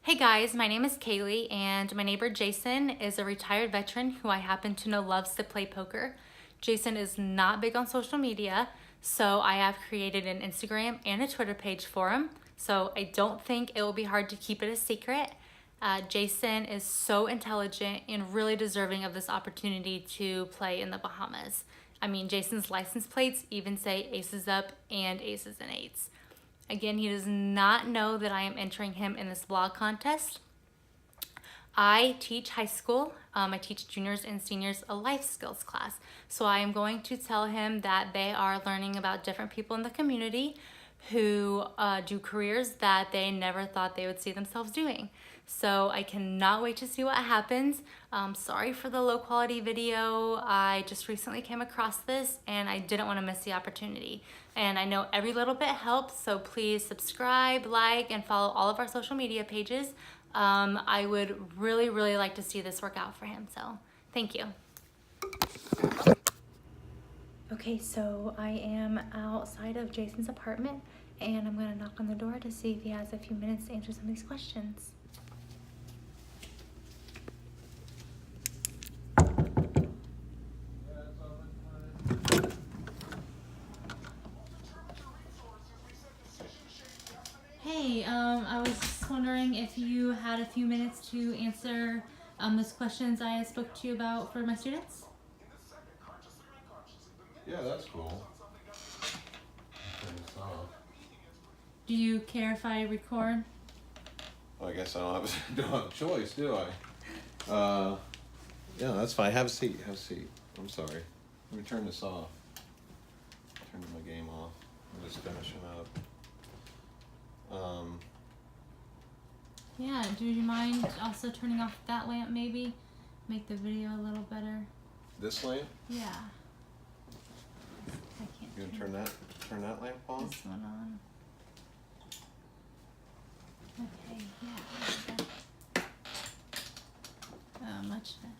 Hey guys, my name is Kaylee and my neighbor Jason is a retired veteran who I happen to know loves to play poker. Jason is not big on social media, so I have created an Instagram and a Twitter page for him. So I don't think it will be hard to keep it a secret. Jason is so intelligent and really deserving of this opportunity to play in the Bahamas. I mean, Jason's license plates even say aces up and aces and eights. Again, he does not know that I am entering him in this blog contest. I teach high school. I teach juniors and seniors a life skills class. So I am going to tell him that they are learning about different people in the community who do careers that they never thought they would see themselves doing. So I cannot wait to see what happens. Sorry for the low quality video. I just recently came across this and I didn't want to miss the opportunity. And I know every little bit helps, so please subscribe, like, and follow all of our social media pages. I would really like to see this work out for him, so thank you. Okay, so I am outside of Jason's apartment and I'm gonna knock on the door to see if he has a few minutes to answer some of these questions. Hey, I was just wondering if you had a few minutes to answer those questions I spoke to you about for my students. Yeah, that's cool. Turn this off. Do you care if I record? Well, I guess I don't have a choice, do I? Yeah, that's fine. Have a seat. Have a seat. I'm sorry. Let me turn this off. Turn my game off. I'm just finishing up. Yeah, do you mind also turning off that lamp maybe? Make the video a little better. This lamp? Yeah. I can't You gonna turn that lamp on? this one on. Okay, yeah. Oh, much better.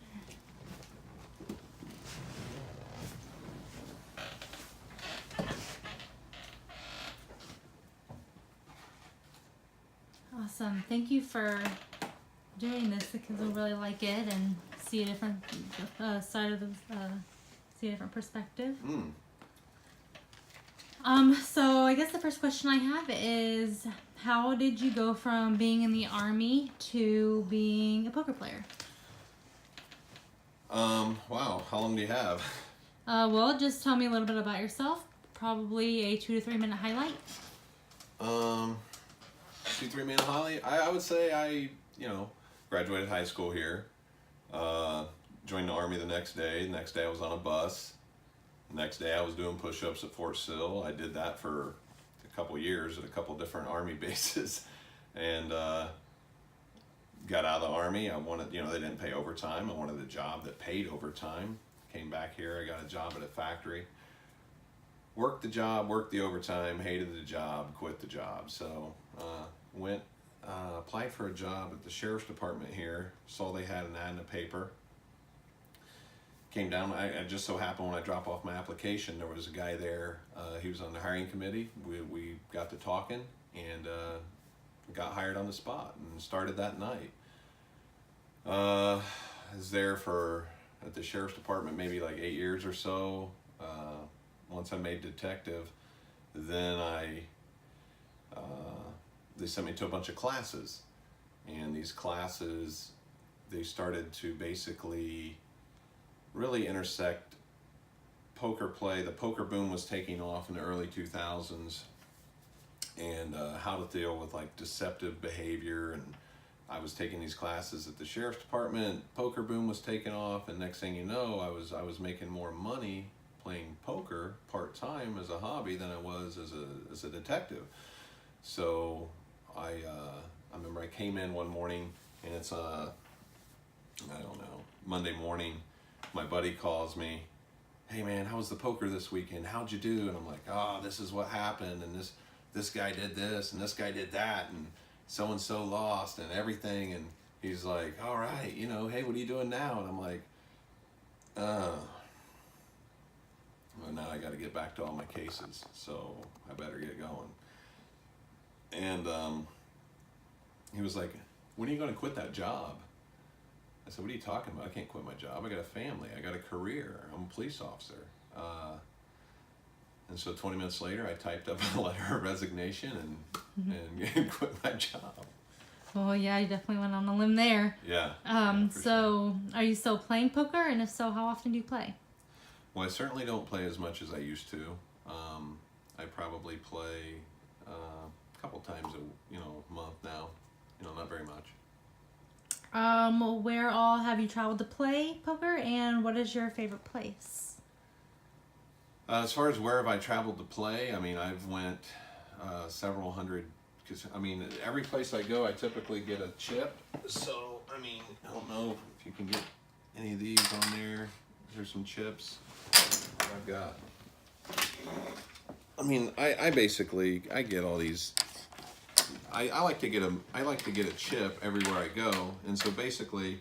Awesome. Thank you for doing this. The kids will really like it and see a different side of the, see a different perspective. So I guess the first question I have is, how did you go from being in the Army to being a poker player? Wow. How long do you have? Well, just tell me a little bit about yourself. Probably a 2 to 3 minute highlight. 2-3 minute highlight. I would say I graduated high school here. Joined the Army the next day. The next day I was on a bus. The next day I was doing push-ups at Fort Sill. I did that for a couple years at a couple different Army bases, and got out of the Army. I wanted, they didn't pay overtime. I wanted a job that paid overtime. Came back here. I got a job at a factory. Worked the job, worked the overtime, hated the job, quit the job. So went, applied for a job at the sheriff's department here. Saw they had an ad in the paper. Came down. I just so happened when I dropped off my application, there was a guy there. He was on the hiring committee. We got to talking and got hired on the spot and started that night. I was there at the sheriff's department maybe like 8 years or so. Once I made detective, then they sent me to a bunch of classes, and these classes, they started to basically really intersect poker play. The poker boom was taking off in the early 2000s, and how to deal with like deceptive behavior. And I was taking these classes at the sheriff's department. Poker boom was taking off, and next thing you know, I was making more money playing poker part-time as a hobby than I was as a detective. So I remember I came in one morning, and it's I don't know, Monday morning. My buddy calls me, "Hey man, how was the poker this weekend? How'd you do?" And I'm like, "Oh, this is what happened, and this guy did this, and this guy did that, and so and so lost, and everything." And he's like, "All right, hey, what are you doing now?" And I'm like, well, now I got to get back to all my cases, so I better get going. And he was like, when are you going to quit that job? I said, what are you talking about? I can't quit my job. I got a family. I got a career. I'm a police officer. And so 20 minutes later, I typed up a letter of resignation and quit my job. Well, yeah, you definitely went on a limb there. Yeah. So are you still playing poker? And if so, how often do you play? Well, I certainly don't play as much as I used to. I probably play a couple times a month now. Not very much. Where all have you traveled to play poker, and what is your favorite place? As far as where have I traveled to play, I mean, I've went several hundred, because, I mean, every place I go, I typically get a chip. So, I mean, I don't know if you can get any of these on there. There's some chips I've got. I mean, I basically, I get all these. I like to get a chip everywhere I go, and so basically,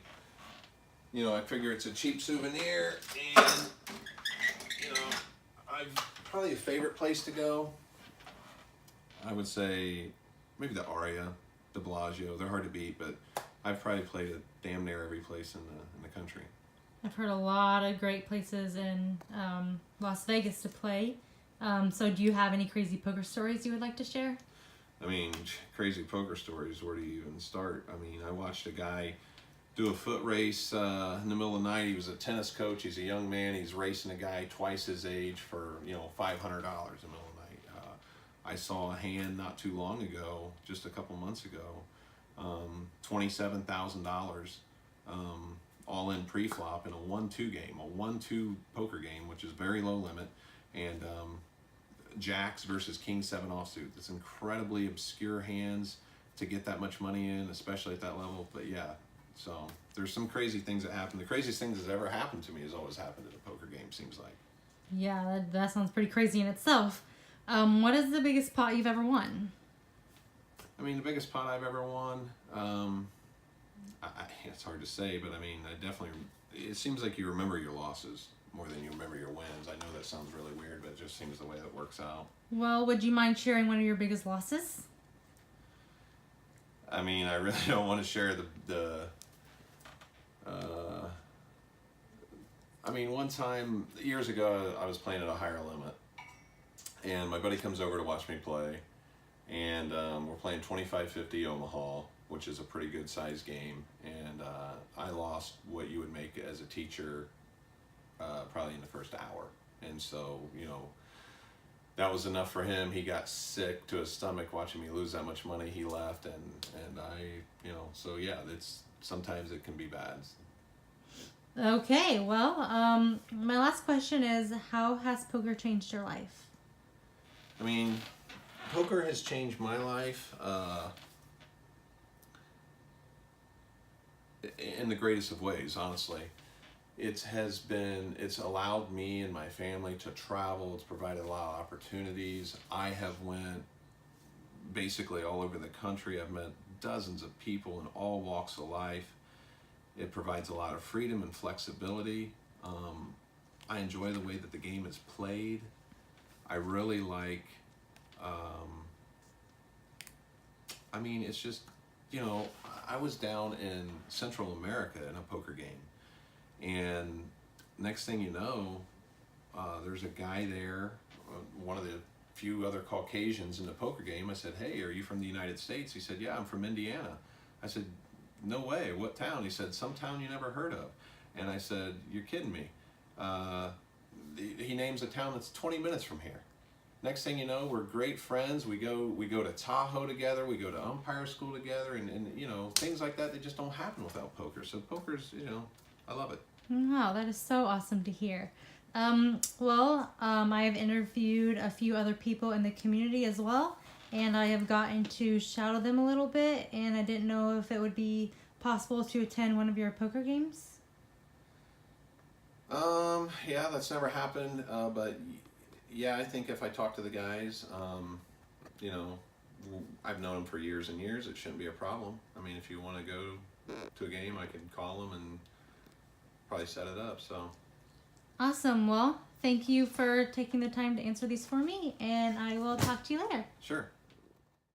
I figure it's a cheap souvenir, and probably a favorite place to go, I would say maybe the Aria, the Bellagio. They're hard to beat, but I've probably played at damn near every place in the country. I've heard a lot of great places in Las Vegas to play. So do you have any crazy poker stories you would like to share? I mean, crazy poker stories, where do you even start? I mean, I watched a guy do a foot race in the middle of the night. He was a tennis coach. He's a young man. He's racing a guy twice his age for, $500 in the middle of the night. I saw a hand not too long ago, just a couple months ago, $27,000 all in pre-flop in a 1-2 game, a 1-2 poker game, which is very low limit, and jacks versus king 7 offsuit. It's incredibly obscure hands to get that much money in, especially at that level. But yeah, so there's some crazy things that happen. The craziest thing that's ever happened to me has always happened at a poker game, seems like. Yeah, that sounds pretty crazy in itself. What is the biggest pot you've ever won? I mean, the biggest pot I've ever won, it's hard to say, but I mean, it seems like you remember your losses more than you remember your wins. I know that sounds really weird, but it just seems the way that works out. Well, would you mind sharing one of your biggest losses? I mean, I really don't want to share I mean, one time, years ago, I was playing at a higher limit, and my buddy comes over to watch me play, and we're playing 25-50 Omaha, which is a pretty good size game, and I lost what you would make as a teacher probably in the first hour. And so, that was enough for him. He got sick to his stomach watching me lose that much money. He left, and I, so yeah, sometimes it can be bad. Okay, well, my last question is, how has poker changed your life? I mean, poker has changed my life in the greatest of ways, honestly. It's allowed me and my family to travel. It's provided a lot of opportunities. I have went basically all over the country. I've met dozens of people in all walks of life. It provides a lot of freedom and flexibility. I enjoy the way that the game is played. I really like, I mean, it's just, I was down in Central America in a poker game. And next thing you know, there's a guy there, one of the few other Caucasians in the poker game. I said, hey, are you from the United States? He said, yeah, I'm from Indiana. I said, no way, what town? He said, some town you never heard of. And I said, you're kidding me. He names a town that's 20 minutes from here. Next thing you know, we're great friends. We go to Tahoe together. We go to umpire school together, and things like that. They just don't happen without poker. So poker's, I love it. Wow, that is so awesome to hear. I have interviewed a few other people in the community as well, and I have gotten to shadow them a little bit, and I didn't know if it would be possible to attend one of your poker games. Yeah, that's never happened, but yeah, I think if I talk to the guys, I've known them for years and years, it shouldn't be a problem. I mean, if you want to go to a game, I can call them and probably set it up, so. Awesome. Well, thank you for taking the time to answer these for me, and I will talk to you later. Sure.